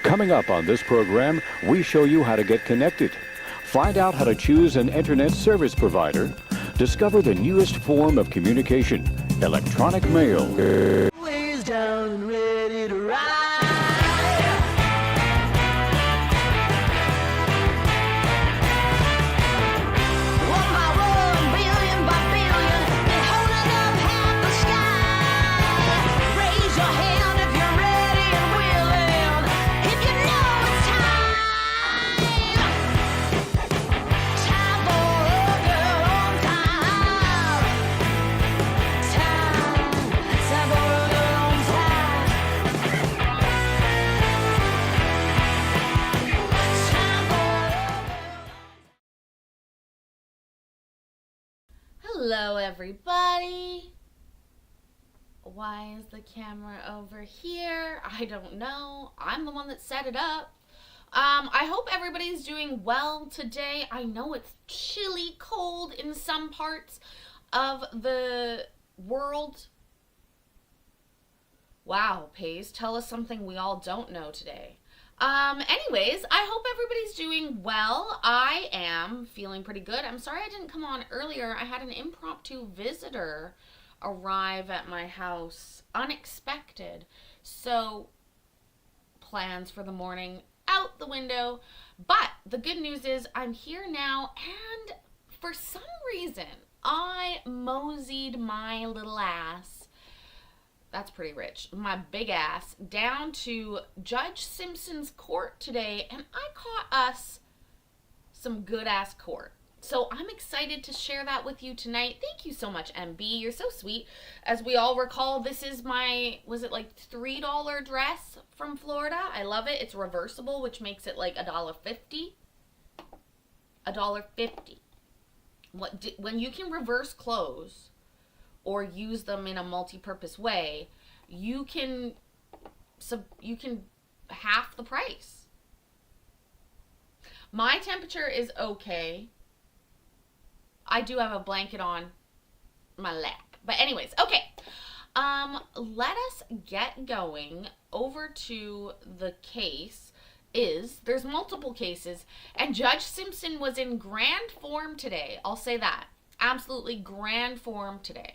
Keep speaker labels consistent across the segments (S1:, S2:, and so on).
S1: Coming up on this program, we show you how to get connected, find out how to choose an internet service provider, discover the newest form of communication, electronic mail.
S2: Ways down and ready to ride. One by one, billion by billion, been holding up half the sky. Raise your hand if you're ready and willing, if you know it's time. Time for a girl on time. Time for a girl on time. Time for
S3: Hello, everybody. Why is the camera over here? I don't know. I'm the one that set it up. I hope everybody's doing well today. I know it's chilly, cold in some parts of the world. Wow, Paige, tell us something we all don't know today. Anyways, I hope everybody's doing well. I am feeling pretty good. I'm sorry I didn't come on earlier. I had an impromptu visitor arrive at my house, unexpected. So, plans for the morning out the window. But the good news is I'm here now, and for some reason, I moseyed my little ass, that's pretty rich, my big ass, down to Judge Simpson's court today, and I caught us some good ass court. So I'm excited to share that with you tonight. Thank you so much, MB. You're so sweet. As we all recall, this is my, was it like $3 dress from Florida? I love it. It's reversible, which makes it like $1.50. $1.50. When you can reverse clothes or use them in a multi-purpose way, you can half the price. My temperature is okay. I do have a blanket on my lap. But anyways, okay. Let us get going over to the case. There's multiple cases, and Judge Simpson was in grand form today. I'll say that. Absolutely grand form today.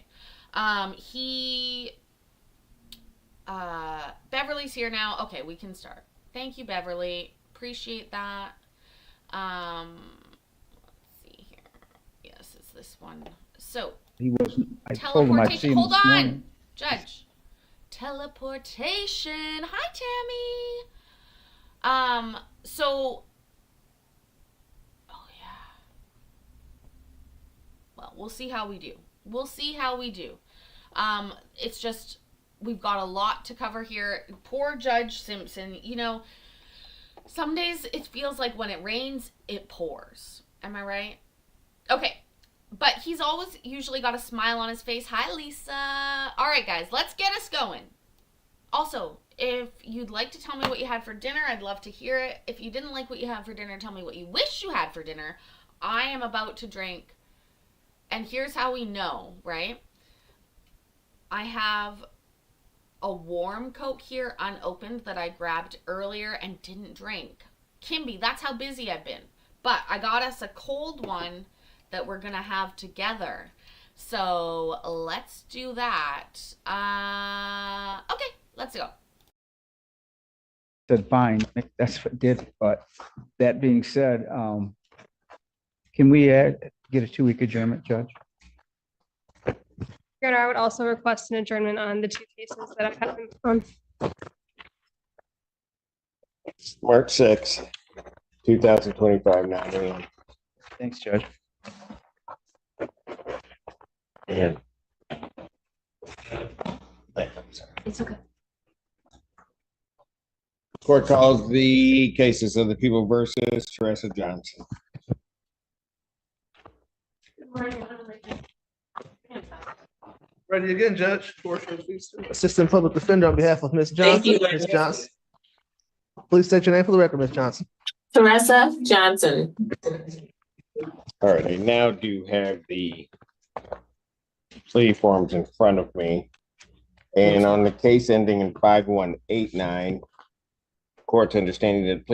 S3: Beverly's here now. Okay, we can start. Thank you, Beverly. Appreciate that. Let's see here. Yes, it's this one. So,
S4: He wasn't. I told him I'd see
S3: teleportation.
S4: him
S3: Hold
S4: this
S3: on,
S4: morning.
S3: Judge. Teleportation. Hi, Tammy. So, oh yeah. Well, we'll see how we do. It's just, we've got a lot to cover here. Poor Judge Simpson. You know, some days it feels like when it rains, it pours. Am I right? Okay. But he's always usually got a smile on his face. Hi, Lisa. All right, guys, let's get us going. Also, if you'd like to tell me what you had for dinner, I'd love to hear it. If you didn't like what you had for dinner, tell me what you wish you had for dinner. I am about to drink, and here's how we know, right? I have a warm Coke here, unopened, that I grabbed earlier and didn't drink. Kimby, that's how busy I've been. But I got us a cold one that we're gonna have together. So let's do that. Okay, let's go.
S4: Said fine. That's what I did. But that being said, can we get a 2-week adjournment, Judge?
S5: Your Honor, I would also request an adjournment on the 2 cases that I have on.
S6: March 6, 2025, 9 a.m.
S4: Thanks, Judge.
S6: And
S5: It's okay.
S6: court calls the cases of the people versus Teresa Johnson.
S7: Ready again, Judge. Assistant Public Defender on behalf of Ms. Johnson. Ms. Johnson. Please state your name for the record, Ms. Johnson.
S8: Teresa Johnson.
S6: All right, I now do have the plea forms in front of me. And on the case ending in 5189, court's understanding that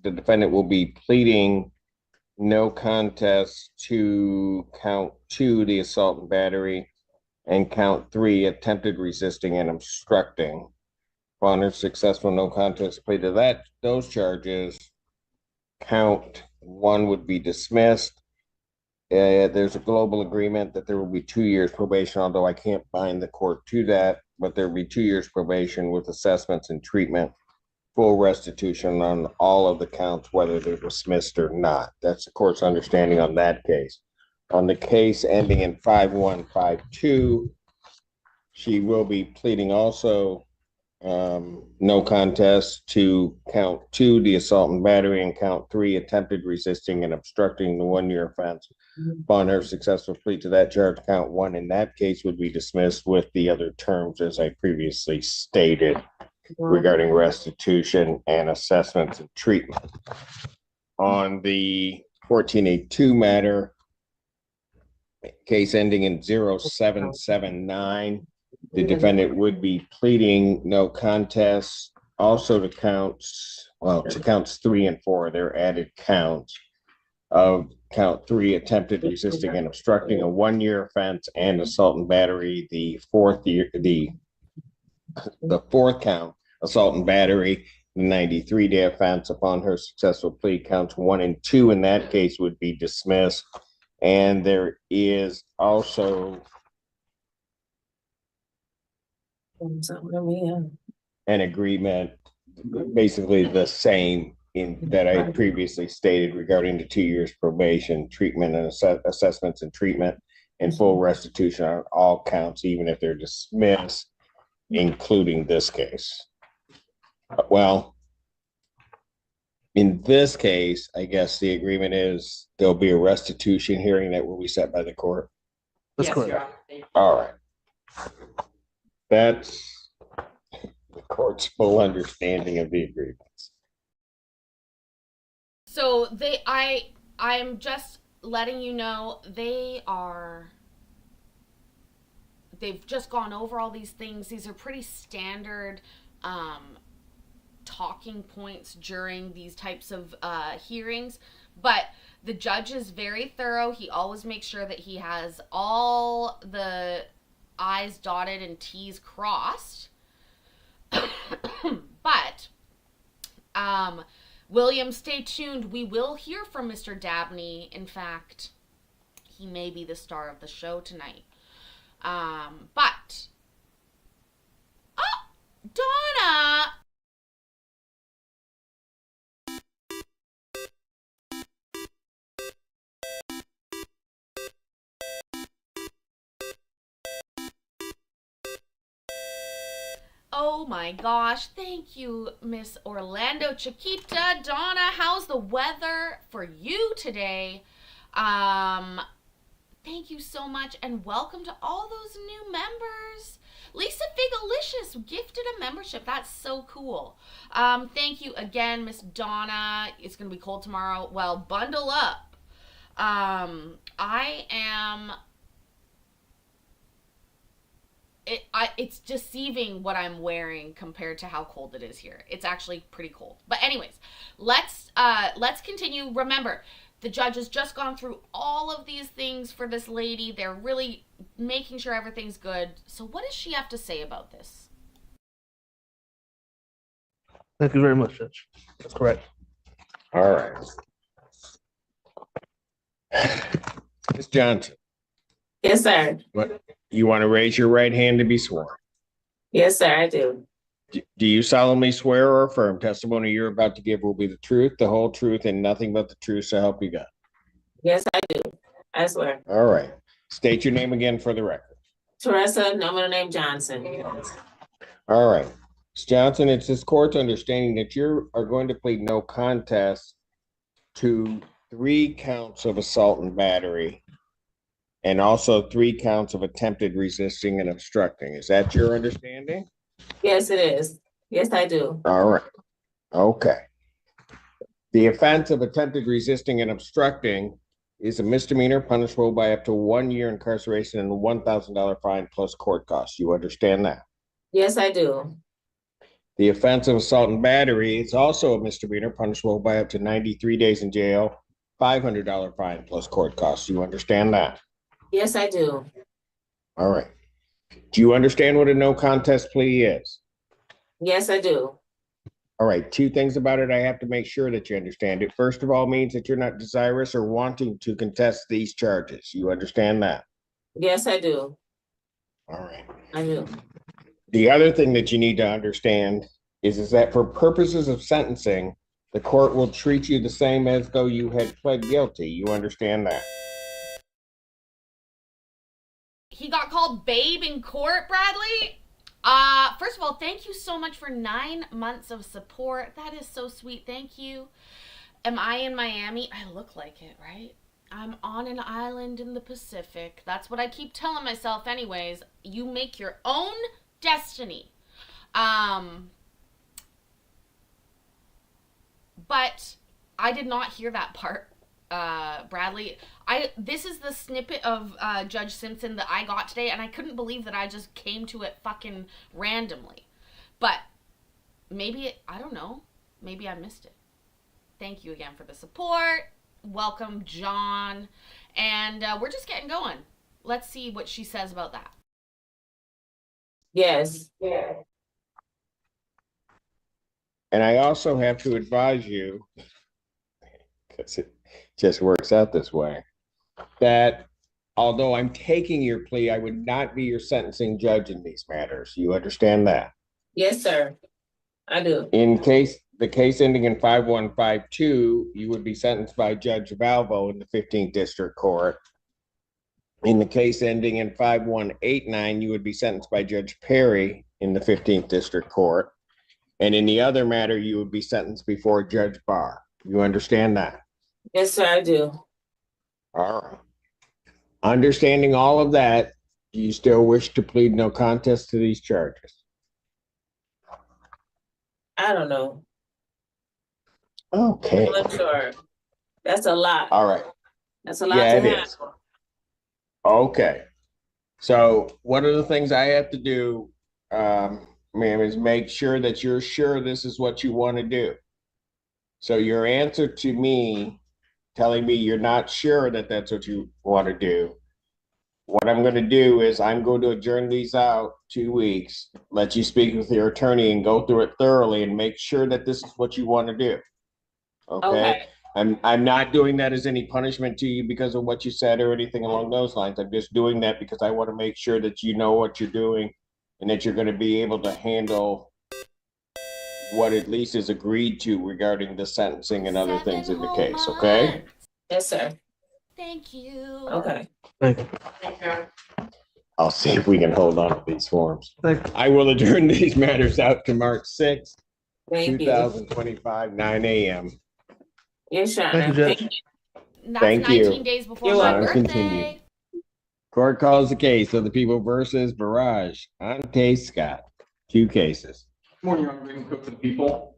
S6: the defendant will be pleading no contest to count 2, the assault and battery, and count 3, attempted resisting and obstructing. Upon a successful no contest plea to those charges, count 1 would be dismissed. There's a global agreement that there will be 2 years probation, although I can't bind the court to that, but there will be 2 years probation with assessments and treatment, full restitution on all of the counts, whether they're dismissed or not. That's the court's understanding on that case. On the case ending in 5152, she will be pleading also no contest to count 2, the assault and battery, and count 3, attempted resisting and obstructing the 1-year offense. Upon her successful plea to that charge, count 1 in that case would be dismissed with the other terms as I previously stated regarding restitution and assessments and treatment. On the 1482 matter, case ending in 0779, the defendant would be pleading no contest also to counts 3 and 4, their added counts of count 3, attempted resisting and obstructing, a 1-year offense, and assault and battery, the fourth count, assault and battery, the 93-day offense. Upon her successful plea, counts 1 and 2 in that case would be dismissed. And there is also an agreement, basically the same that I previously stated regarding the 2 years probation, treatment and assessments and treatment, and full restitution on all counts, even if they're dismissed, including this case. Well, in this case, I guess the agreement is there'll be a restitution hearing that will be set by the court.
S7: That's correct.
S6: All right. That's the court's full understanding of the agreements.
S3: So I'm just letting you know they've just gone over all these things. These are pretty standard talking points during these types of hearings, but the judge is very thorough. He always makes sure that he has all the I's dotted and T's crossed. But William, stay tuned. We will hear from Mr. Dabney. In fact, he may be the star of the show tonight. But Donna. Oh my gosh, thank you, Miss Orlando Chiquita. Donna, how's the weather for you today? Thank you so much, and welcome to all those new members. Lisa Figalicious gifted a membership. That's so cool. Thank you again, Miss Donna. It's gonna be cold tomorrow. Well, bundle up. It's deceiving what I'm wearing compared to how cold it is here. It's actually pretty cold. But anyways, let's continue. Remember, the judge has just gone through all of these things for this lady. They're really making sure everything's good. So what does she have to say about this?
S7: Thank you very much, Judge. That's correct.
S6: All right. Ms. Johnson,
S8: Yes, sir.
S6: what, you want to raise your right hand to be sworn?
S8: Yes, sir, I do.
S6: Do you solemnly swear or affirm testimony you're about to give will be the truth, the whole truth, and nothing but the truth, so help you God?
S8: Yes, I do. I swear.
S6: All right. State your name again for the record.
S8: Teresa, nominal name Johnson.
S6: All right. Ms. Johnson, it's this court's understanding that you are going to plead no contest to 3 counts of assault and battery, and also 3 counts of attempted resisting and obstructing. Is that your understanding?
S8: Yes, it is. Yes, I do.
S6: All right. Okay. The offense of attempted resisting and obstructing is a misdemeanor punishable by up to 1 year incarceration and a $1,000 fine plus court costs. You understand that?
S8: Yes, I do.
S6: The offense of assault and battery is also a misdemeanor punishable by up to 93 days in jail, $500 fine plus court costs. You understand that?
S8: Yes, I do.
S6: All right. Do you understand what a no contest plea is?
S8: Yes, I do.
S6: All right, two things about it I have to make sure that you understand it. First of all, means that you're not desirous or wanting to contest these charges. You understand that?
S8: Yes, I do.
S6: All right.
S8: I do.
S6: The other thing that you need to understand is that for purposes of sentencing, the court will treat you the same as though you had pled guilty. You understand that?
S3: He got called babe in court, Bradley. First of all, thank you so much for 9 months of support. That is so sweet. Thank you. Am I in Miami? I look like it, right? I'm on an island in the Pacific. That's what I keep telling myself anyways. You make your own destiny. But I did not hear that part, Bradley. This is the snippet of Judge Simpson that I got today, and I couldn't believe that I just came to it fucking randomly. But maybe, I don't know. Maybe I missed it. Thank you again for the support. Welcome, John. And we're just getting going. Let's see what she says about that.
S8: Yes.
S6: And I also have to advise you, because it just works out this way, that although I'm taking your plea, I would not be your sentencing judge in these matters. You understand that?
S8: Yes, sir. I do.
S6: In case the case ending in 5152, you would be sentenced by Judge Valvo in the 15th District Court. In the case ending in 5189, you would be sentenced by Judge Perry in the 15th District Court. And in the other matter, you would be sentenced before Judge Barr. You understand that?
S8: Yes, sir, I do.
S6: All right. Understanding all of that, do you still wish to plead no contest to these charges?
S8: I don't know.
S6: Okay.
S8: I'm not sure. That's a lot.
S6: All right.
S8: That's a lot
S6: Yeah,
S8: to
S6: it
S8: have.
S6: is. Okay. So one of the things I have to do, ma'am, is make sure that you're sure this is what you want to do. So your answer to me telling me you're not sure that that's what you want to do, what I'm going to do is I'm going to adjourn these out 2 weeks, let you speak with your attorney and go through it thoroughly and make sure that this is what you want to do. Okay. I'm not doing that as any punishment to you because of what you said or anything along those lines. I'm just doing that because I want to make sure that you know what you're doing and that you're going to be able to handle what at least is agreed to regarding the sentencing and other things in the case, okay?
S8: Yes, sir.
S3: Thank you.
S8: Okay.
S7: Thank you.
S6: I'll see if we can hold on to these forms.
S7: Thank you.
S6: I will adjourn these matters out to March 6th,
S8: Thank you.
S6: 2025, 9 a.m.
S8: Yes, Your
S7: Thank you,
S8: Honor.
S7: Judge.
S3: That's
S6: Thank you.
S3: 19 days before
S8: You're
S3: my
S8: welcome.
S3: birthday.
S6: Continue. Court calls the case of the people versus Barrage, Ante Scott. 2 cases.
S9: Morning, Your Honor. Raymond Cook for the people.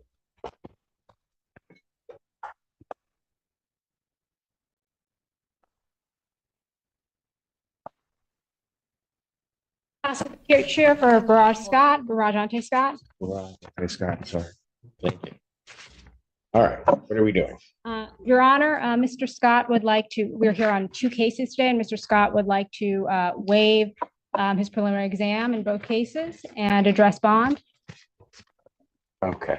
S10: Chair for Barrage Scott, Barrage Ante Scott.
S6: Barrage, Ante Scott, sorry. Thank you. All right, what are we doing?
S10: Your Honor, Mr. Scott would like to, we're here on 2 cases today, and Mr. Scott would like to waive his preliminary exam in both cases and address bond.
S6: Okay.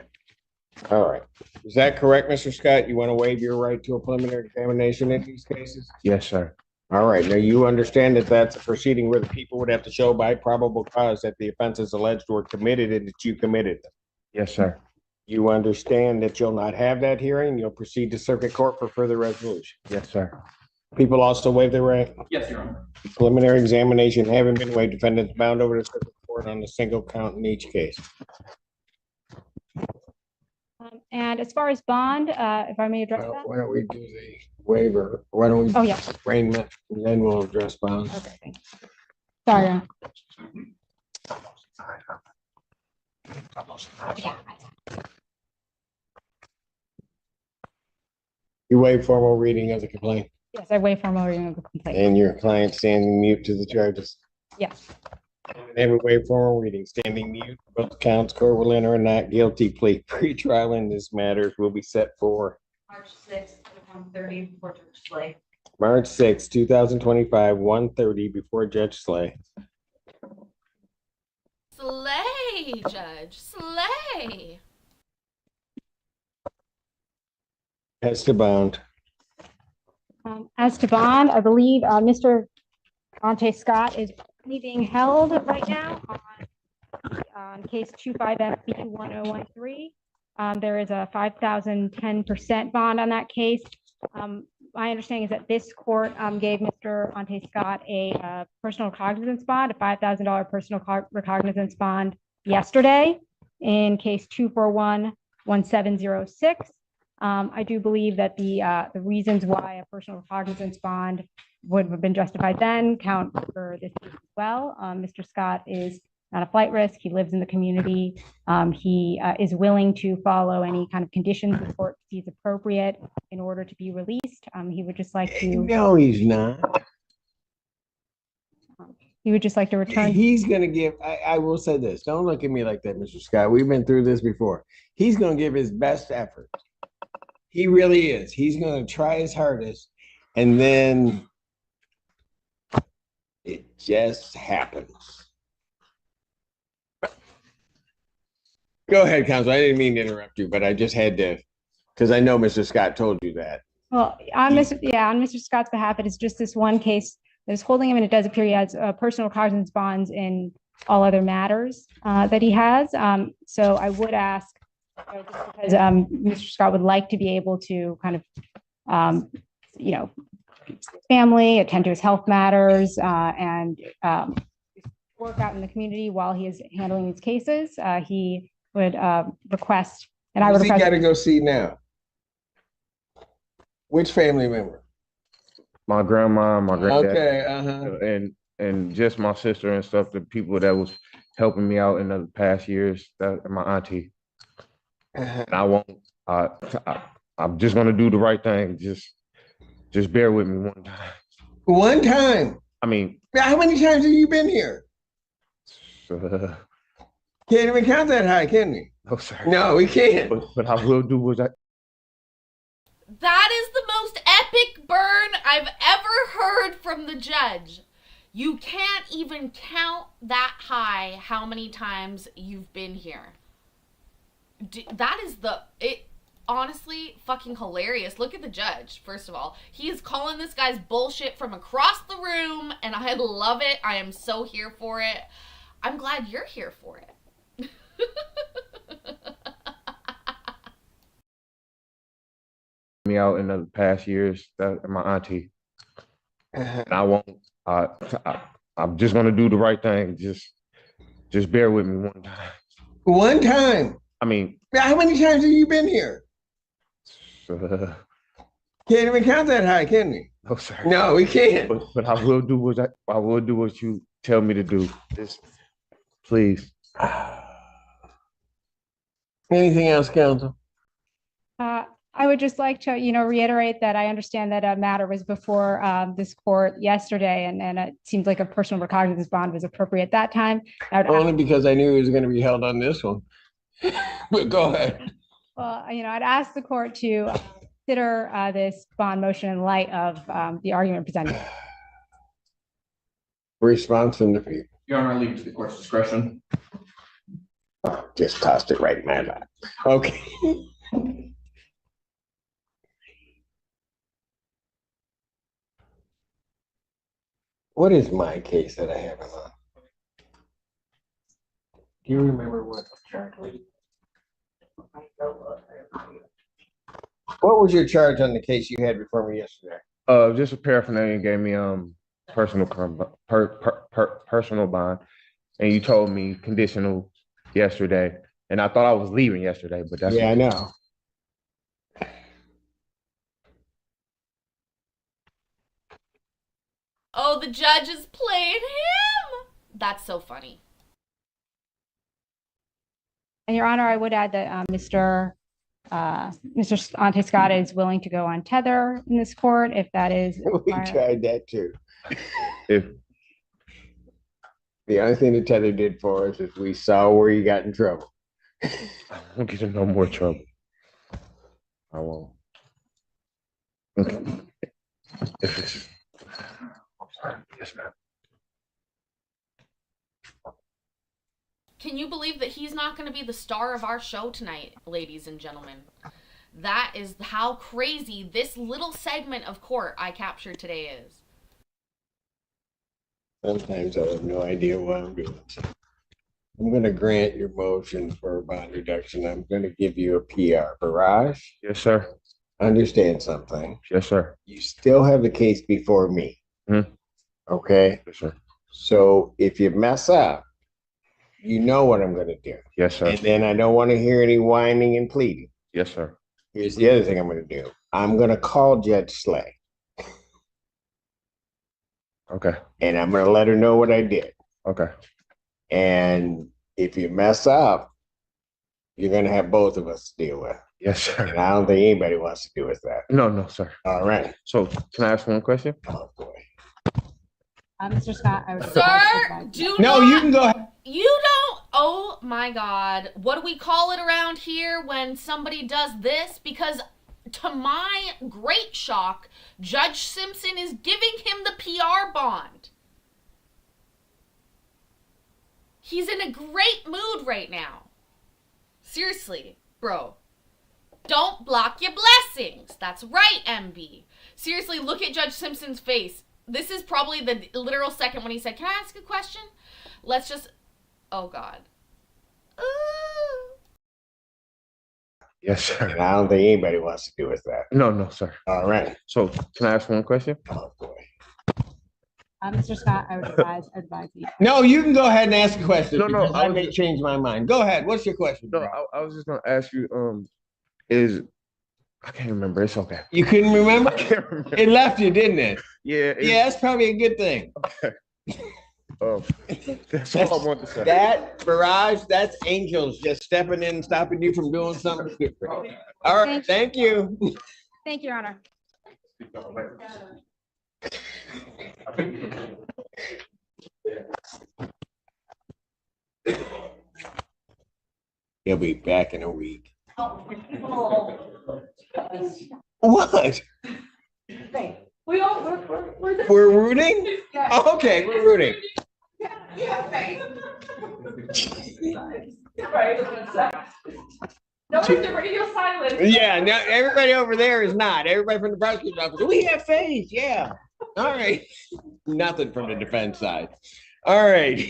S6: All right. Is that correct, Mr. Scott? You want to waive your right to a preliminary examination in these cases?
S4: Yes, sir.
S6: All right. Now you understand that that's a proceeding where the people would have to show by probable cause that the offenses alleged were committed and that you committed them.
S4: Yes, sir.
S6: You understand that you'll not have that hearing. You'll proceed to circuit court for further resolution.
S4: Yes, sir.
S6: People also waive their right.
S9: Yes, Your Honor.
S6: Preliminary examination having been waived, defendants bound over to circuit court on a single count in each case.
S10: And as far as bond, if I may address that.
S6: Why don't we do the waiver? Why don't we?
S10: Oh, yeah.
S6: Arraignment, and then we'll address bonds.
S10: Okay, thank you. Sorry. Your Honor. Yeah.
S6: You waive formal reading of the complaint
S10: Yes, I waive formal reading of the complaint.
S6: and your client standing mute to the charges.
S10: Yes.
S6: Every way forward reading, standing mute, both counts, court will enter a not guilty plea. Pre-trial in this matter will be set for
S10: March 6th, 1:30 before Judge Slay.
S6: March 6, 2025, 1:30 before Judge Slay.
S3: Slay, Judge. Slay.
S6: As to bond.
S10: As to bond, I believe Mr. Ante Scott is currently being held right now on case 25FB1013. There is a 5,010% bond on that case. My understanding is that this court gave Mr. Ante Scott a personal recognizance bond, a $5,000 personal recognizance bond yesterday in case 2411706. I do believe that the reasons why a personal recognizance bond would have been justified then count for this case as well. Mr. Scott is not a flight risk. He lives in the community. He is willing to follow any kind of conditions the court sees appropriate in order to be released. He would just like to.
S6: No, he's not.
S10: He would just like to return.
S6: He's gonna give, I will say this, don't look at me like that, Mr. Scott. We've been through this before. He's gonna give his best effort. He really is. He's gonna try his hardest, and then it just happens. Go ahead, counsel. I didn't mean to interrupt you, but I just had to, because I know Mr. Scott told you that.
S10: Well, on Mr. Scott's behalf, it is just this one case that is holding him, and it does appear he has personal recognizance bonds in all other matters that he has. So I would ask, just because Mr. Scott would like to be able to kind of, family, attend to his health matters, and work out in the community while he is handling these cases. He would request, and I would request.
S6: Got to go see now. Which family member?
S11: My grandma, my granddad.
S6: Okay,
S11: and just my sister and stuff, the people that was helping me out in the past years, that my auntie. And I won't, I'm just gonna do the right thing. Just bear with me one time.
S6: One time?
S11: I mean.
S6: How many times have you been here? Can't even count that high, can we?
S11: No, sir.
S6: No, we can't.
S11: But I will do what I.
S3: That is the most epic burn I've ever heard from the judge. You can't even count that high how many times you've been here. That is honestly fucking hilarious. Look at the judge, first of all. He is calling this guy's bullshit from across the room, and I love it. I am so here for it. I'm glad you're here for it.
S11: Me out in the past years, that my auntie. And I won't, I'm just gonna do the right thing. Just bear with me one time.
S6: One time?
S11: I mean.
S6: How many times have you been here? Can't even count that high, can we?
S11: No, sir.
S6: No, we can't.
S11: But I will do what you tell me to do. Just please.
S6: Anything else, counsel?
S10: I would just like to, reiterate that I understand that a matter was before this court yesterday, and it seems like a personal recognizance bond was appropriate at that time.
S6: Only because I knew he was going to be held on this one. But go ahead.
S10: Well, I'd ask the court to consider this bond motion in light of the argument presented.
S6: Response from the people.
S9: Your Honor, I leave it to the court's discretion.
S6: Just tossed it right in my lap. Okay. What is my case that I have on? Do you remember what charge was? What was your charge on the case you had before me yesterday?
S11: Just a paraphernalia gave me personal bond, and you told me conditional yesterday, and I thought I was leaving yesterday, but that's
S6: I know.
S3: Oh, the judge is playing him. That's so funny.
S10: And Your Honor, I would add that Mr. Ante Scott is willing to go on tether in this court if that is.
S6: We tried that too.
S11: If
S6: The only thing the tether did for us is we saw where you got in trouble.
S11: I won't get in no more trouble. I won't. Okay. Yes, ma'am.
S3: Can you believe that he's not going to be the star of our show tonight, ladies and gentlemen? That is how crazy this little segment of court I captured today is.
S6: Sometimes I have no idea what I'm doing. I'm going to grant your motion for a bond reduction. I'm going to give you a PR. Barrage,
S11: Yes, sir.
S6: understand something.
S11: Yes, sir.
S6: You still have the case before me.
S11: Mhm.
S6: Okay?
S11: Yes, sir.
S6: So if you mess up, you know what I'm going to do.
S11: Yes, sir.
S6: And then I don't want to hear any whining and pleading.
S11: Yes, sir.
S6: Here's the other thing I'm going to do. I'm going to call Judge Slay.
S11: Okay.
S6: And I'm going to let her know what I did.
S11: Okay.
S6: And if you mess up, you're going to have both of us to deal with.
S11: Yes,
S6: And
S11: sir.
S6: I don't think anybody wants to deal with that.
S11: No, sir.
S6: All right.
S11: So can I ask one question?
S6: Oh, boy.
S10: Mr. Scott, I would.
S3: Sir, do
S6: No,
S3: not.
S6: you can go ahead.
S3: You don't. Oh my God. What do we call it around here when somebody does this? Because to my great shock, Judge Simpson is giving him the PR bond. He's in a great mood right now. Seriously, bro. Don't block your blessings. That's right, MB. Seriously, look at Judge Simpson's face. This is probably the literal second when he said, "Can I ask a question?" Let's just, oh God. Ooh.
S11: Yes, sir.
S6: And I don't think anybody wants to deal with that.
S11: No, sir.
S6: All right.
S11: So can I ask one question?
S6: Oh, boy.
S10: Mr. Scott, I would advise you.
S6: No, you can go ahead and ask a question.
S11: No,
S6: because
S11: I
S6: I
S11: was
S6: may
S11: just-
S6: change my mind. Go ahead. What's your question?
S11: No,
S6: bro?
S11: I was just gonna ask you, I can't remember. It's okay.
S6: You couldn't remember?
S11: I can't remember.
S6: It left you, didn't it?
S11: Yeah.
S6: Yeah, that's probably a good thing.
S11: That's all I want to say.
S6: That barrage, that's angels just stepping in, stopping you from doing something stupid. All right, thank you.
S10: Thank you, Your Honor.
S6: He'll be back in a week. What?
S2: We all, we're
S6: We're rooting? Okay, we're rooting.
S2: Notice the radio silence.
S6: Yeah, now everybody over there is not. Everybody from the prosecutor's office, we have faith, yeah. All right. Nothing from the defense side. All right.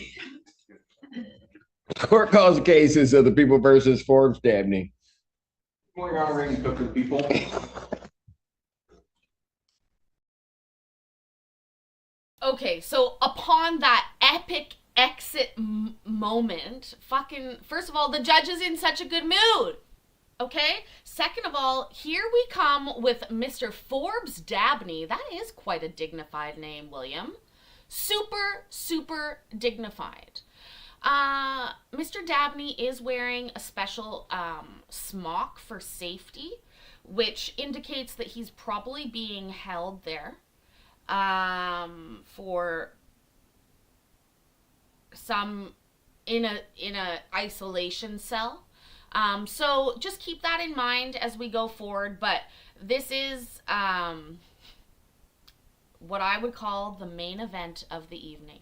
S6: Court calls the cases of the People versus Forbes Dabney.
S9: We're already cooking people.
S3: Okay, so upon that epic exit moment, fucking, first of all, the judge is in such a good mood. Okay? Second of all, here we come with Mr. Forbes Dabney. That is quite a dignified name, William. Super, super dignified. Mr. Dabney is wearing a special smock for safety, which indicates that he's probably being held there for some in a isolation cell. So just keep that in mind as we go forward. But this is what I would call the main event of the evening.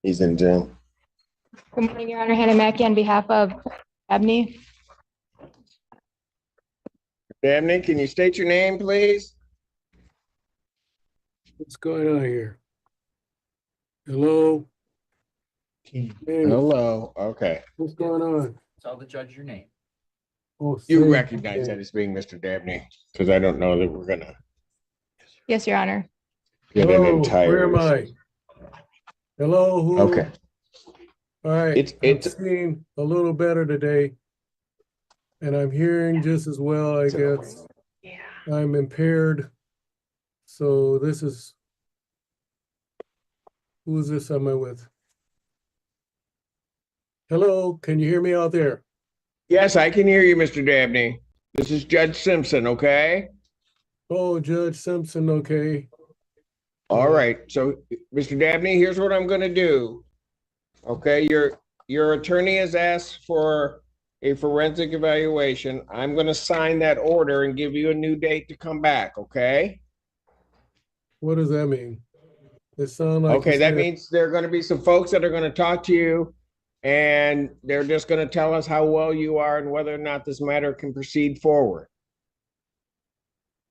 S6: He's in jail.
S10: Good morning, Your Honor. Hannah Mackey on behalf of Abney.
S6: Dabney, can you state your name, please?
S12: What's going on here? Hello? Hey,
S6: Hello, okay.
S12: what's going on?
S9: Tell the judge your name.
S12: Oh,
S6: You
S12: Sam.
S6: recognize that as being Mr. Dabney, because I don't know that we're gonna
S10: Yes, Your Honor.
S6: get an
S12: Hello,
S6: entire.
S12: where am I? Hello, who?
S6: Okay.
S12: All right,
S6: It's-
S12: I'm seeing a little better today. And I'm hearing just as well, I guess. I'm impaired. So this is, who is this am I with? Hello, can you hear me out there?
S6: Yes, I can hear you, Mr. Dabney. This is Judge Simpson, okay?
S12: Oh, Judge Simpson, okay.
S6: All right, so Mr. Dabney, here's what I'm gonna do. Okay, your attorney has asked for a forensic evaluation. I'm gonna sign that order and give you a new date to come back, okay?
S12: What does that mean? It sounds like
S6: Okay,
S12: you
S6: that
S12: said,
S6: means there are gonna be some folks that are gonna talk to you, and they're just gonna tell us how well you are and whether or not this matter can proceed forward.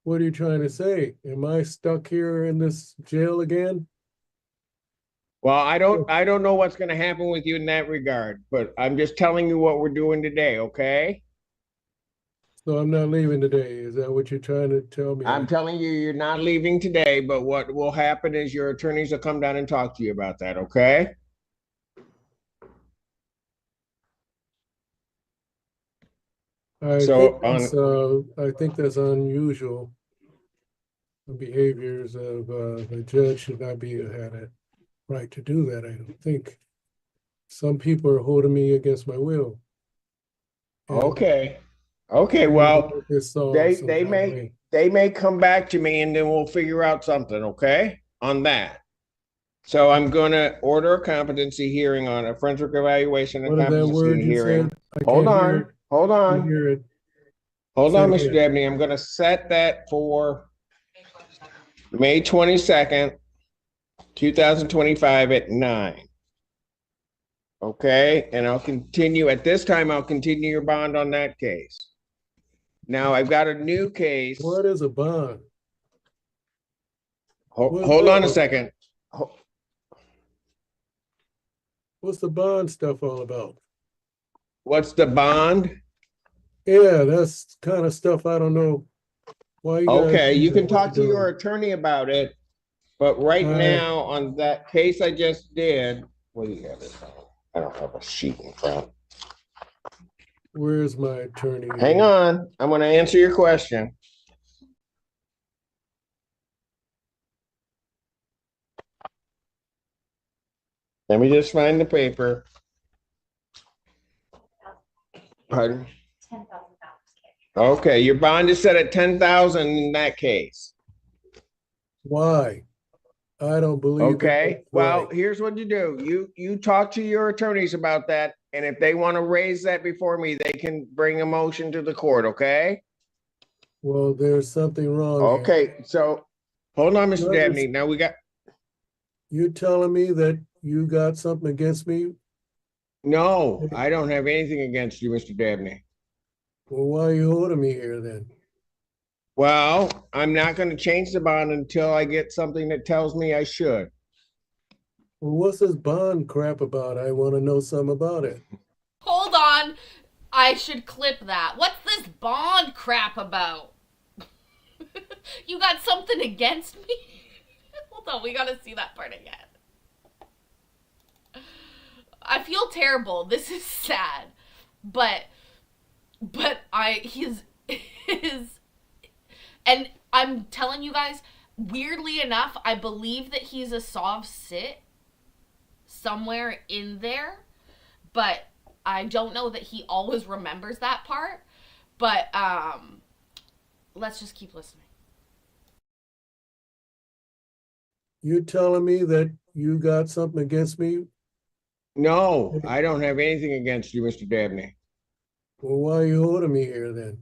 S12: what are you trying to say? Am I stuck here in this jail again?
S6: Well, I don't know what's gonna happen with you in that regard, but I'm just telling you what we're doing today, okay?
S12: So I'm not leaving today. Is that what you're trying to tell me?
S6: I'm telling you, you're not leaving today, but what will happen is your attorneys will come down and talk to you about that, okay?
S12: I
S6: So
S12: think that's unusual behaviors of the judge should not be had a right to do that. I don't think some people are holding me against my will. And
S6: Okay, okay,
S12: I
S6: well,
S12: want this solved
S6: they
S12: some
S6: they
S12: kind of
S6: may
S12: way.
S6: they may come back to me and then we'll figure out something, okay? On that. So I'm gonna order a competency hearing on a forensic evaluation and
S12: What is that word
S6: competency
S12: you
S6: hearing.
S12: said? I
S6: Hold
S12: can't hear
S6: on,
S12: it.
S6: hold
S12: I
S6: on.
S12: hear it.
S6: Hold
S12: Say
S6: on,
S12: it
S6: Mr.
S12: again.
S6: Dabney, I'm gonna set that for May 22nd, 2025 at 9. Okay, and I'll continue, at this time, I'll continue your bond on that case. Now, I've got a new case.
S12: What is a bond?
S6: Hold on a second.
S12: What's the bond stuff all about?
S6: What's the bond?
S12: Yeah, that's kind of stuff I don't know why you guys.
S6: Okay, you can
S12: what you're
S6: talk to your
S12: doing.
S6: attorney about it, but right
S12: I-
S6: now, on that case I just did, what do you have it on? I don't have a sheet in front.
S12: Where's my attorney?
S6: Hang on, I'm gonna answer your question. Let me just find the paper. Pardon? Okay, your bond is set at 10,000 in that case.
S12: Why? I don't believe.
S6: Okay,
S12: that's
S6: well,
S12: right.
S6: here's what you do. You talk to your attorneys about that, and if they want to raise that before me, they can bring a motion to the court, okay?
S12: Well, there's something wrong here.
S6: Okay, so, hold on, Mr.
S12: No,
S6: Dabney, now we got,
S12: You telling me that you got something against me?
S6: no, I don't have anything against you, Mr. Dabney.
S12: Well, why are you holding me here then?
S6: Well, I'm not gonna change the bond until I get something that tells me I should.
S12: Well, what's this bond crap about? I want to know something about it.
S3: Hold on. I should clip that. What's this bond crap about? You got something against me? Hold on, we gotta see that part again. I feel terrible. This is sad. But his and I'm telling you guys, weirdly enough, I believe that he's a sov sit somewhere in there, but I don't know that he always remembers that part. But let's just keep listening.
S12: You telling me that you got something against me?
S6: No, I don't have anything against you, Mr. Dabney.
S12: Well, why are you holding me here then?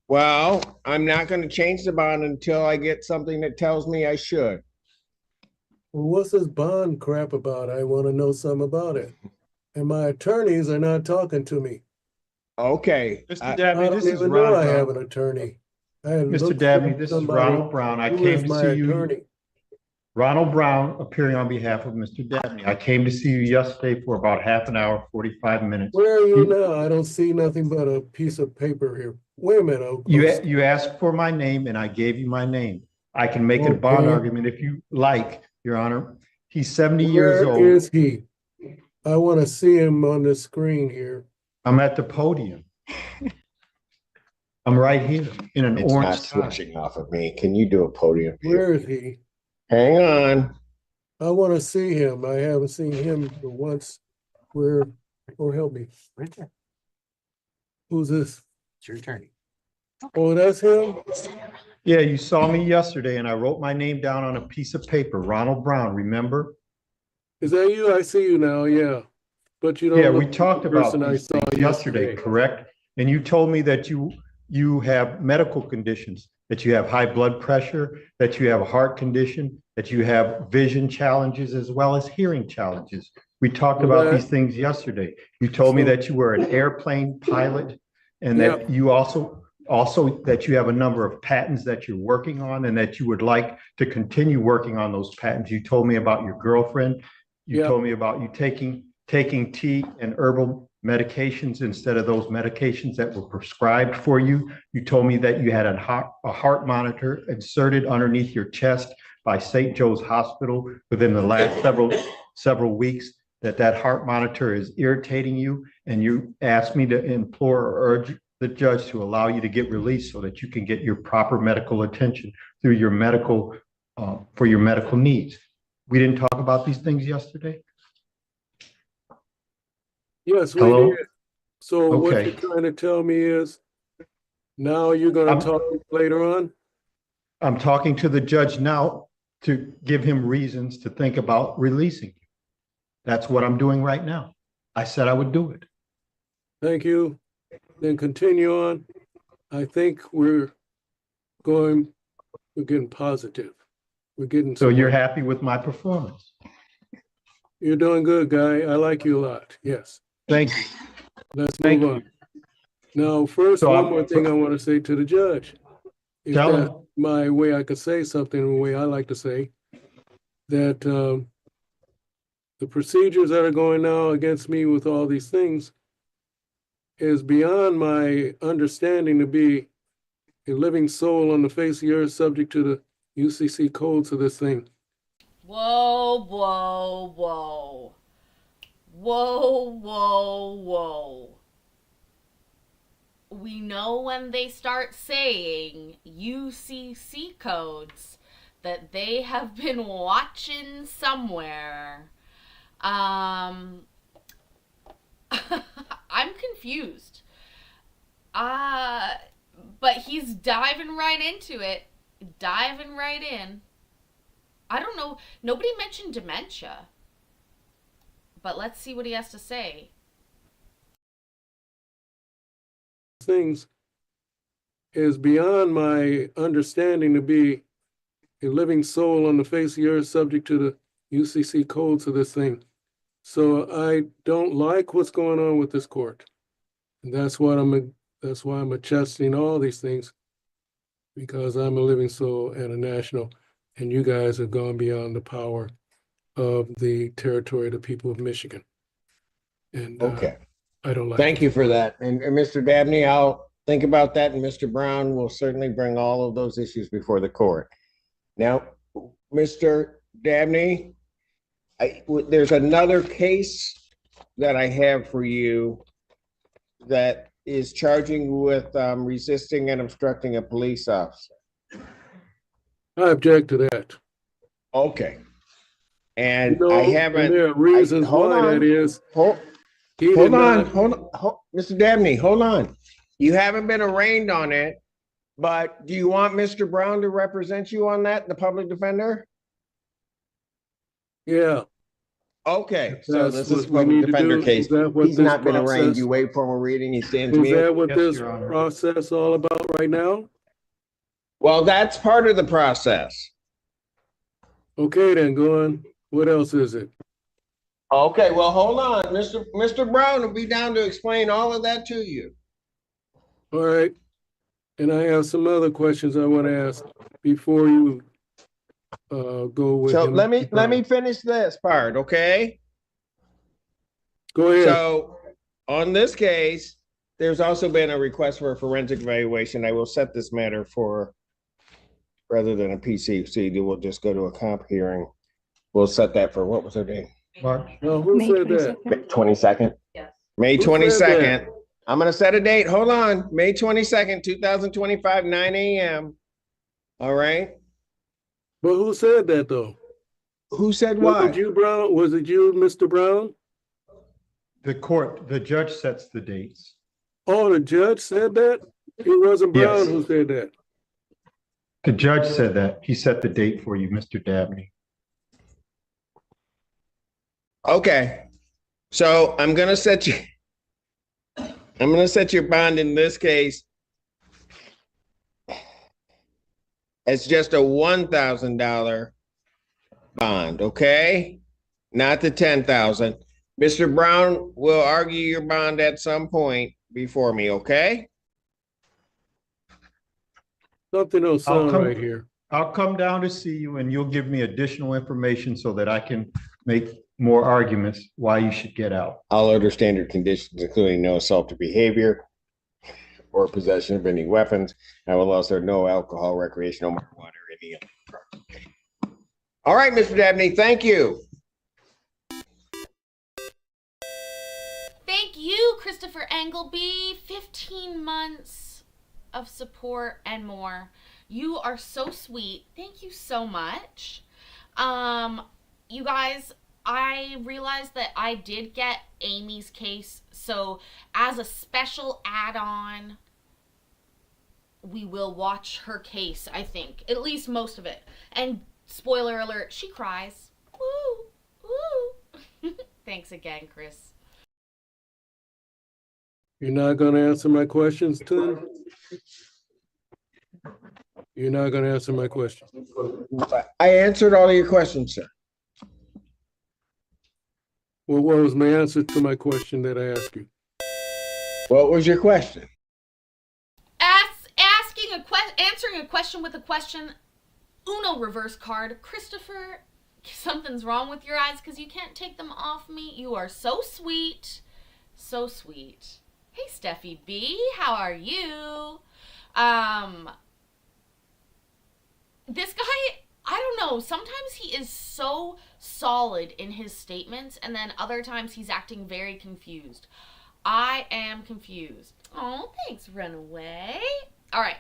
S6: Well, I'm not gonna change the bond until I get something that tells me I should.
S12: Well, what's this bond crap about? I want to know something about it. And my attorneys are not talking to me.
S6: Okay.
S9: Mr.
S12: I
S9: Dabney,
S12: don't
S9: this is
S12: even know I
S9: Ronald
S12: have an
S9: Brown.
S12: attorney. I had
S9: Mr.
S12: looked for
S9: Dabney, this is
S12: somebody
S9: Ronald Brown. I
S12: who
S9: came
S12: is
S9: to
S12: my
S9: see you.
S12: attorney.
S9: Ronald Brown appearing on behalf of Mr. Dabney. I came to see you yesterday for about half an hour, 45 minutes.
S12: Where are you now? I don't see nothing but a piece of paper here. Wait a minute.
S9: You asked for my name and I gave you my name. I can make a bond
S12: Okay.
S9: argument if you like, Your Honor. He's 70 years
S12: Where
S9: old.
S12: is he? I want to see him on the screen here.
S9: I'm at the podium. I'm right here in an
S6: It's not
S9: orange tie.
S6: switching off of me. Can you do a podium view?
S12: Where is he?
S6: Hang on.
S12: I want to see him. I haven't seen him but once. Where, or help me.
S13: Right there.
S12: Who's this?
S13: It's your attorney.
S12: Oh, that's him?
S9: Yeah, you saw me yesterday and I wrote my name down on a piece of paper, Ronald Brown, remember?
S12: Is that you? I see you now, yeah. But you don't
S9: Yeah, we
S12: look like
S9: talked
S12: the
S9: about
S12: person I
S9: these
S12: saw
S9: things yesterday, correct? And you told me that you have medical conditions, that you have high blood pressure, that you have a heart condition, that you have vision challenges as well as hearing challenges. We talked
S12: Well,
S9: about
S12: that-
S9: these things yesterday. You told me
S12: So-
S9: that you were an airplane pilot and
S12: Yeah.
S9: that you also that you have a number of patents that you're working on and that you would like to continue working on those patents. You told me about your girlfriend. You
S12: Yeah.
S9: told me about you taking tea and herbal medications instead of those medications that were prescribed for you. You told me that you had a heart monitor inserted underneath your chest by St. Joe's Hospital within the last several weeks, that heart monitor is irritating you, and you asked me to implore or urge the judge to allow you to get released so that you can get your proper medical attention through your medical, for your medical needs. We didn't talk about these things yesterday?
S12: Yes, we
S9: Hello?
S12: did. So what
S9: Okay.
S12: you're trying to tell me is now you're gonna
S9: I'm-
S12: talk later on?
S9: I'm talking to the judge now to give him reasons to think about releasing you. That's what I'm doing right now. I said I would do it.
S12: Thank you. Then continue on. I think we're getting positive. We're getting.
S9: So you're
S12: somewhere.
S9: happy with my performance?
S12: You're doing good, guy. I like you a lot. Yes.
S9: Thank you.
S12: Let's
S9: Thank
S12: move on. Now, first,
S9: So
S12: one
S9: I'm-
S12: more thing I want to say to the judge. If
S9: Tell
S12: that's
S9: him.
S12: my way I could say something, the way I like to say, that the procedures that are going now against me with all these things is beyond my understanding to be a living soul on the face of the earth subject to the UCC codes of this thing.
S3: Whoa, whoa, whoa. Whoa, whoa, whoa. We know when they start saying UCC codes that they have been watching somewhere. I'm confused. But he's diving right into it. Diving right in. I don't know. Nobody mentioned dementia. But let's see what he has to say.
S12: Things is beyond my understanding to be a living soul on the face of the earth subject to the UCC codes of this thing. So I don't like what's going on with this court. And that's why I'm adjusting all these things, because I'm a living soul and a national, and you guys have gone beyond the power of the territory of the people of Michigan. And
S6: Okay.
S12: I don't like
S6: Thank
S12: it.
S6: you for that. And Mr. Dabney, I'll think about that, and Mr. Brown will certainly bring all of those issues before the court. Now, Mr. Dabney, there's another case that I have for you that is charging with resisting and obstructing a police officer.
S12: I object to that.
S6: Okay. And
S12: You know,
S6: I haven't.
S12: and there are reasons
S6: hold
S12: why
S6: on.
S12: that is.
S6: Hold on, Mr. Dabney, hold on. You haven't been arraigned on it, but do you want Mr. Brown to represent you on that, the public defender?
S12: Yeah.
S6: Okay, so
S12: That's
S6: this is
S12: what we
S6: public
S12: need to
S6: defender
S12: do.
S6: case.
S12: Is that what
S6: He's
S12: this
S6: not been arraigned.
S12: process-
S6: You wait formal reading, he stands
S12: Is
S6: mute.
S12: that what
S9: Yes,
S12: this
S9: Your Honor.
S12: process all about right now?
S6: Well, that's part of the process.
S12: Okay, then go on. What else is it?
S6: Okay, well, hold on. Mr. Brown will be down to explain all of that to you.
S12: All right. And I have some other questions I want to ask before you go with
S6: So
S12: him.
S6: let me finish this part, okay?
S12: Go ahead.
S6: So on this case, there's also been a request for a forensic evaluation. I will set this matter for, rather than a PCC, we'll just go to a comp hearing. We'll set that for, what was her name?
S9: March.
S12: Now, who said that?
S6: May 22nd?
S3: Yes.
S6: May
S12: Who said
S6: 22nd. I'm gonna set a date. Hold on. May 22nd, 2025, 9 a.m. All right?
S12: But who said that though?
S6: Who said
S12: Was
S6: what?
S12: it you, Brown? Was it you, Mr. Brown?
S9: The judge sets the dates.
S12: Oh, the judge said that? It wasn't Brown
S9: Yes.
S12: who said that.
S9: The judge said that. He set the date for you, Mr. Dabney.
S6: Okay, so I'm gonna set your bond in this case as just a $1,000 bond, okay? Not the 10,000. Mr. Brown will argue your bond at some point before me, okay?
S12: Something don't
S9: I'll
S12: sound
S9: come-
S12: right here.
S9: I'll come down to see you and you'll give me additional information so that I can make more arguments why you should get out.
S6: All other standard conditions, including no assaultive behavior or possession of any weapons. I will also no alcohol, recreational marijuana, or any other drug. All right, Mr. Dabney, thank you.
S3: Thank you, Christopher Engleby. 15 months of support and more. You are so sweet. Thank you so much. You guys, I realized that I did get Amy's case, so as a special add-on, we will watch her case, I think. At least most of it. And spoiler alert, she cries. Woo! Woo! Thanks again, Chris.
S12: You're not gonna answer my questions, Tim? You're not gonna answer my question.
S6: I answered all of your questions, sir.
S12: Well, what was my answer to my question that I asked you?
S6: What was your question?
S3: Answering a question with a question. Uno reverse card. Christopher, something's wrong with your eyes because you can't take them off me. You are so sweet. So sweet. Hey, Steffi B, how are you? This guy, I don't know, sometimes he is so solid in his statements, and then other times he's acting very confused. I am confused. Oh, thanks, Runaway. All right.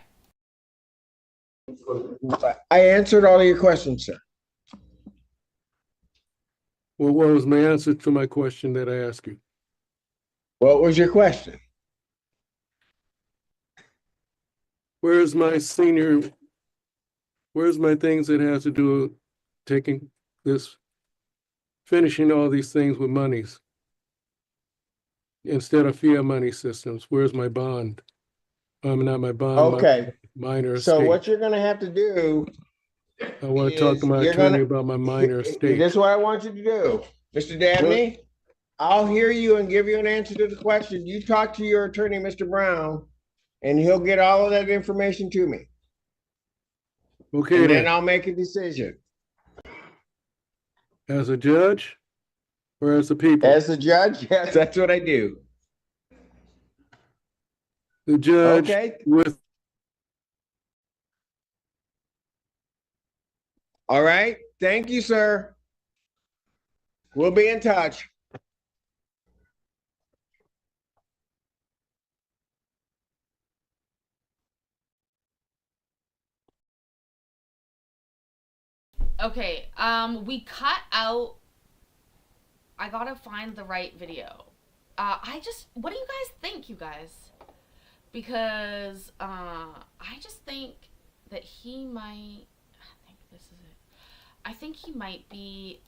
S6: I answered all of your questions, sir.
S12: Well, what was my answer to my question that I asked you?
S6: What was your question?
S12: Where's my things that has to do with taking this, finishing all these things with monies instead of fiat money systems? Where's my bond? Not my bond.
S6: Okay.
S12: My minor
S6: So
S12: estate.
S6: what you're gonna have to do
S12: I want to talk
S6: is
S12: to my
S6: you're
S12: attorney
S6: gonna-
S12: about my minor estate.
S6: This is what I want you to do. Mr. Dabney, I'll hear you and give you an answer to the question. You talk to your attorney, Mr. Brown, and he'll get all of that information to me.
S12: Okay,
S6: And then
S12: then.
S6: I'll make a decision.
S12: As a judge or as a people?
S6: As the judge, yes, that's what I do.
S12: The judge
S6: Okay.
S12: with
S6: All right. Thank you, sir. We'll be in touch.
S3: Okay, we cut out. I gotta find the right video. What do you guys think, you guys? Because, I just think that he might, I think this is it. I think he might be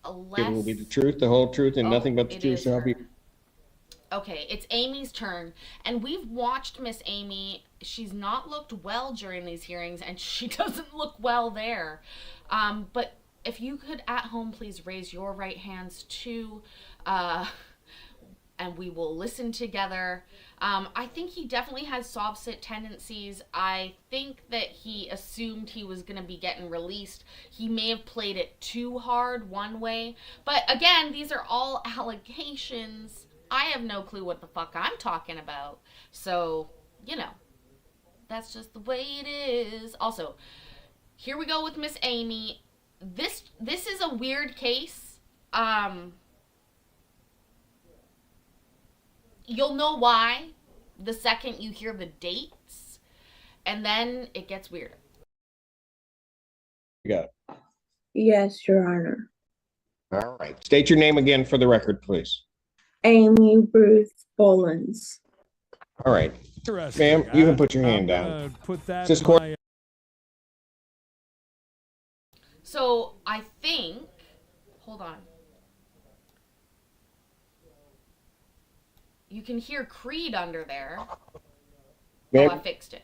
S3: a less.
S6: It will be the truth, the whole truth, and nothing but the
S3: it
S6: truth.
S3: is
S6: So help you.
S3: her. Okay, it's Amy's turn, and we've watched Miss Amy. She's not looked well during these hearings, and she doesn't look well there. But if you could at home please raise your right hands too, and we will listen together. I think he definitely has sob-sit tendencies. I think that he assumed he was going to be getting released. He may have played it too hard one way. But again, these are all allegations. I have no clue what the fuck I'm talking about. So, you know, that's just the way it is. Also, here we go with Miss Amy. This is a weird case. You'll know why the second you hear the dates, and then it gets weirder.
S6: You got it.
S13: Yes, Your Honor.
S6: All right. State your name again for the record, please.
S13: Amy Ruth Bollins.
S6: All right,
S14: Interesting.
S6: ma'am, you can put your
S14: I'm
S6: hand down.
S14: gonna put that
S6: This
S14: in
S6: court-
S14: my
S3: So I think, hold on. You can hear Creed under there. Oh,
S6: Ma'am,
S3: I fixed it.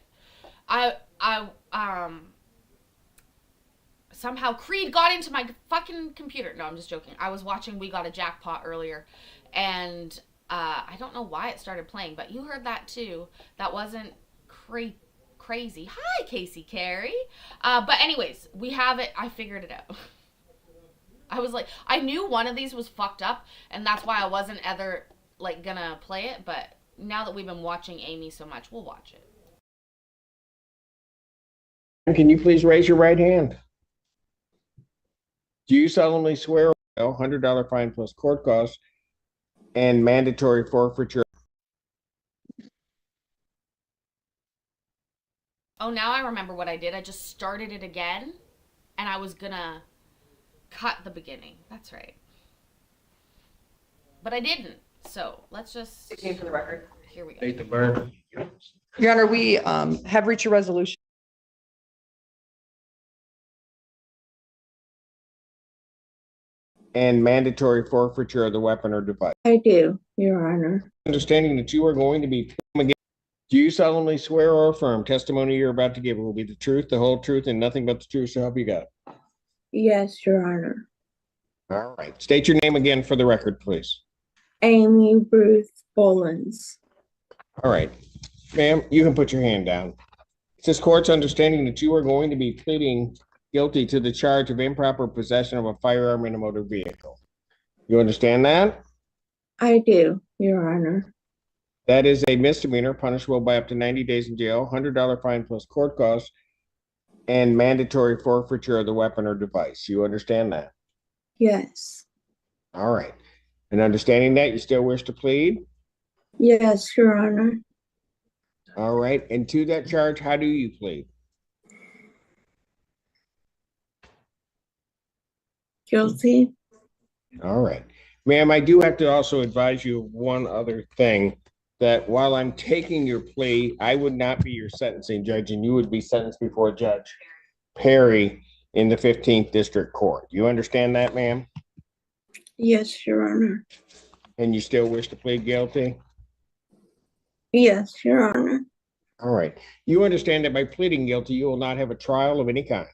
S3: Somehow Creed got into my fucking computer. No, I'm just joking. I was watching We Got a Jackpot earlier, and I don't know why it started playing, but you heard that too. That wasn't crazy. Hi, Casey Carey. But anyways, we have it. I figured it out. I was like, I knew one of these was fucked up, and that's why I wasn't ever like gonna play it. But now that we've been watching Amy so much, we'll watch it.
S6: can you please raise your right hand? Do you solemnly swear a $100 fine plus court costs and mandatory forfeiture?
S3: Oh, now I remember what I did. I just started it again, and I was gonna cut the beginning. That's right. But I didn't. So let's just.
S15: For the record.
S3: Here we go.
S6: State the burn.
S15: Your Honor, we have reached a resolution.
S6: And mandatory forfeiture of the weapon or device.
S13: I do, Your Honor.
S6: Understanding that you are going to be, do you solemnly swear or affirm testimony you're about to give will be the truth, the whole truth, and nothing but the truth, so help you God?
S13: Yes, Your Honor.
S6: All right. State your name again for the record, please.
S13: Amy Ruth Bollins.
S6: All right. Ma'am, you can put your hand down. It says court's understanding that you are going to be pleading guilty to the charge of improper possession of a firearm in a motor vehicle. You understand that?
S13: I do, Your Honor.
S6: That is a misdemeanor punishable by up to 90 days in jail, $100 fine plus court costs, and mandatory forfeiture of the weapon or device. You understand that?
S13: Yes.
S6: All right. And understanding that, you still wish to plead?
S13: Yes, Your Honor.
S6: All right. And to that charge, how do you plead?
S13: Guilty.
S6: All right. Ma'am, I do have to also advise you of one other thing, that while I'm taking your plea, I would not be your sentencing judge, and you would be sentenced before Judge Perry in the 15th District Court. You understand that, ma'am?
S13: Yes, Your Honor.
S6: And you still wish to plead guilty?
S13: Yes, Your Honor.
S6: All right. You understand that by pleading guilty, you will not have a trial of any kind?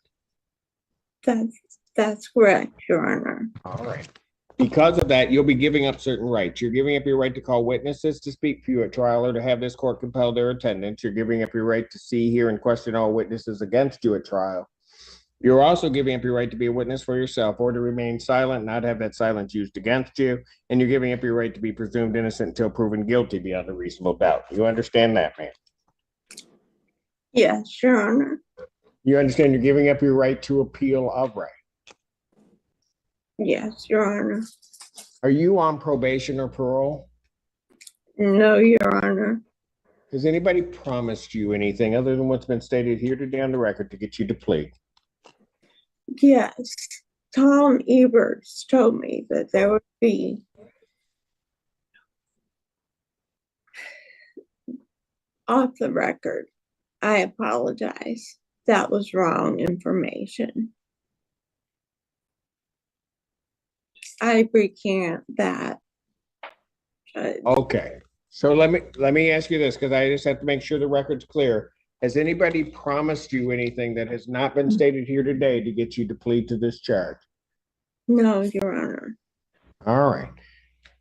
S13: That's correct, Your Honor.
S6: All right. Because of that, you'll be giving up certain rights. You're giving up your right to call witnesses to speak for you at trial or to have this court compel their attendance. You're giving up your right to see, hear, and question all witnesses against you at trial. You're also giving up your right to be a witness for yourself or to remain silent, not have that silence used against you. And you're giving up your right to be presumed innocent until proven guilty beyond a reasonable doubt. You understand that, ma'am?
S13: Yes, Your Honor.
S6: You understand you're giving up your right to appeal of right.
S13: Yes, Your Honor.
S6: Are you on probation or parole?
S13: No, Your Honor.
S6: Has anybody promised you anything other than what's been stated here today on the record to get you to plead?
S13: Yes. Tom Eberts told me that there would be off the record. I apologize. That was wrong information. I recant that.
S6: Okay, so let me ask you this, because I just have to make sure the record's clear. Has anybody promised you anything that has not been stated here today to get you to plead to this charge?
S13: No, Your Honor.
S6: All right.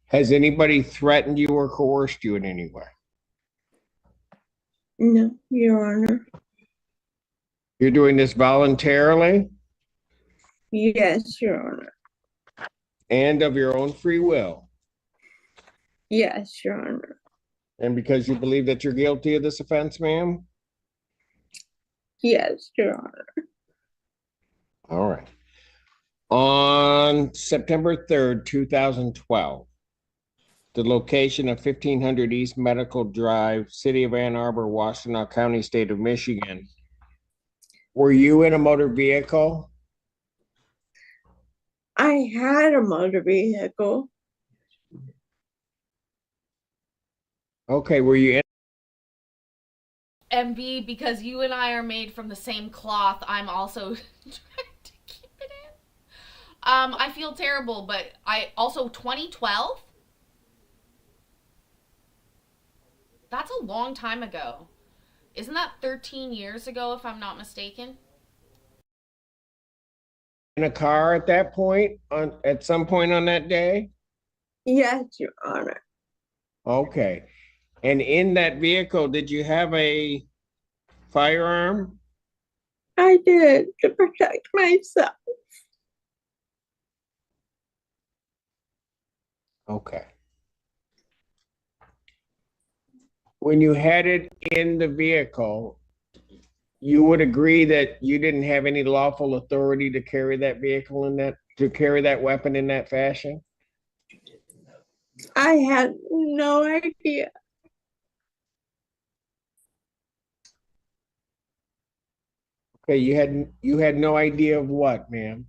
S6: Has anybody threatened you or coerced you in any way?
S13: No, Your Honor.
S6: You're doing this voluntarily
S13: Yes, Your Honor.
S6: and of your own free will,
S13: Yes, Your Honor.
S6: and because you believe that you're guilty of this offense, ma'am?
S13: Yes, Your Honor.
S6: All right. On September 3rd, 2012, the location of 1500 East Medical Drive, City of Ann Arbor, Washtenaw County, State of Michigan. Were you in a motor vehicle?
S13: I had a motor vehicle.
S6: Okay, were you in
S3: And B, because you and I are made from the same cloth, I'm also trying to keep it in. I feel terrible, but I also 2012. That's a long time ago. Isn't that 13 years ago, if I'm not mistaken?
S6: In a car at that point, at some point on that day?
S13: Yes, Your Honor.
S6: Okay. And in that vehicle, did you have a firearm?
S13: I did to protect myself.
S6: Okay. When you had it in the vehicle, you would agree that you didn't have any lawful authority to carry that vehicle to carry that weapon in that fashion?
S13: I had no idea.
S6: Okay, you had no idea of what, ma'am?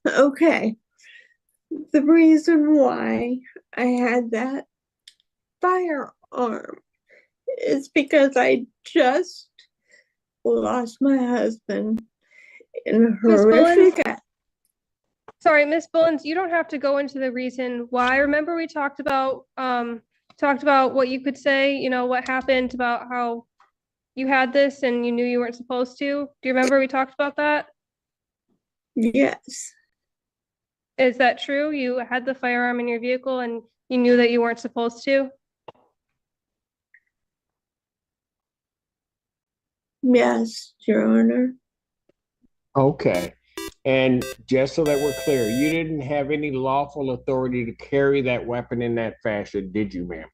S13: Okay. The reason why I had that firearm is because I just lost my husband in a
S5: Miss Bullens?
S13: horrific
S5: Sorry, Miss Bullens, you don't have to go into the reason why. Remember we talked about what you could say, you know, what happened, about how you had this and you knew you weren't supposed to. Do you remember we talked about that?
S13: Yes.
S5: Is that true? You had the firearm in your vehicle and you knew that you weren't supposed to?
S13: Yes, Your Honor.
S6: Okay. And just so that we're clear, you didn't have any lawful authority to carry that weapon in that fashion, did you, ma'am?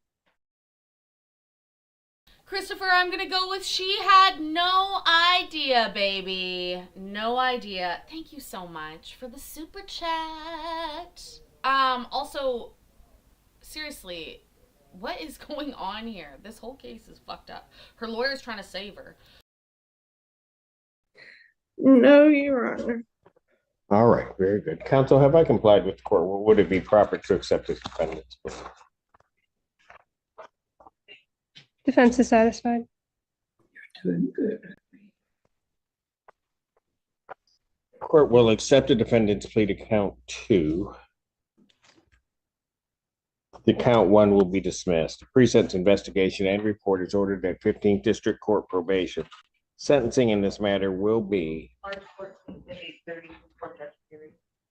S3: Christopher, I'm gonna go with she had no idea, baby. No idea. Thank you so much for the super chat. Also, seriously, what is going on here? This whole case is fucked up. Her lawyer's trying to save her.
S13: No, Your Honor.
S6: All right, very good. Counsel, have I complied with the court? Would it be proper to accept this defendant's plea?
S5: Defense is satisfied.
S13: Doing good.
S6: Court will accept the defendant's plea to count 2. The count 1 will be dismissed. The pre-sentence investigation and report is ordered at 15th District Court probation. Sentencing in this matter will be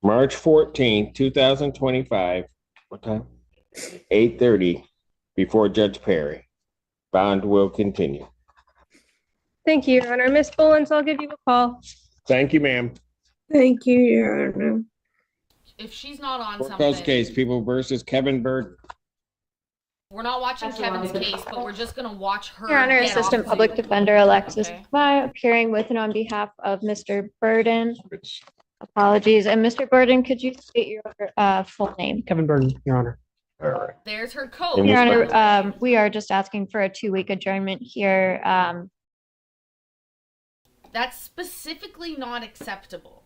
S6: March 14th, 2025. What time? 8:30 before Judge Perry. Bond will continue.
S5: Thank you, Your Honor. Miss Bullens, I'll give you a call.
S6: Thank you, ma'am.
S13: Thank you, Your Honor.
S3: If she's not on
S6: Court
S3: something,
S6: calls case, People versus Kevin Burton.
S3: we're not watching Kevin's case, but we're just gonna watch her.
S10: Your Honor,
S3: get off
S10: Assistant
S3: the
S10: Public
S3: field.
S10: Defender Alexis
S3: Okay.
S10: Kavai, appearing with and on behalf of Mr. Burden. Apologies. And Mr. Burden, could you state your full name?
S14: Kevin Burden, Your Honor.
S6: All right.
S3: There's her coat.
S6: And
S10: Your
S6: Ms.
S10: Honor, we are just asking for a 2-week adjournment here.
S3: That's specifically not acceptable.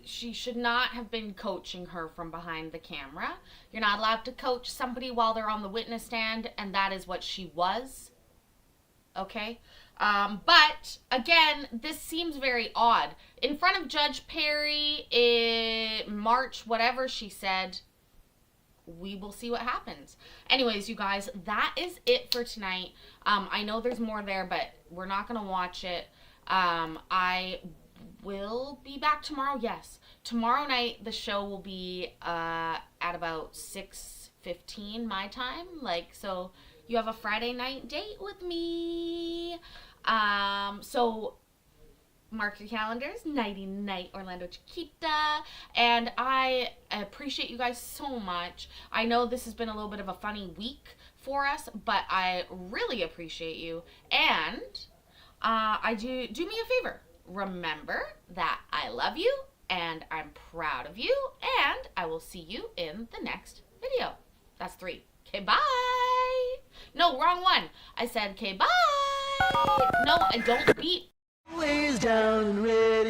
S3: She should not have been coaching her from behind the camera. You're not allowed to coach somebody while they're on the witness stand, and that is what she was. Okay? But, again, this seems very odd. In front of Judge Perry in March, whatever she said, we will see what happens. Anyways, you guys, that is it for tonight. I know there's more there, but we're not going to watch it. I will be back tomorrow. Yes. Tomorrow night, the show will be at about 6:15 my time. So you have a Friday night date with me. So mark your calendars. Nighty night, Orlando Chiquita. And I appreciate you guys so much. I know this has been a little bit of a funny week for us, but I really appreciate you. And do me a favor. Remember that I love you and I'm proud of you, and I will see you in the next video. That's 3. Okay, bye. No, wrong one. I said, okay, bye. No, I don't beat.
S2: Ways down and ready.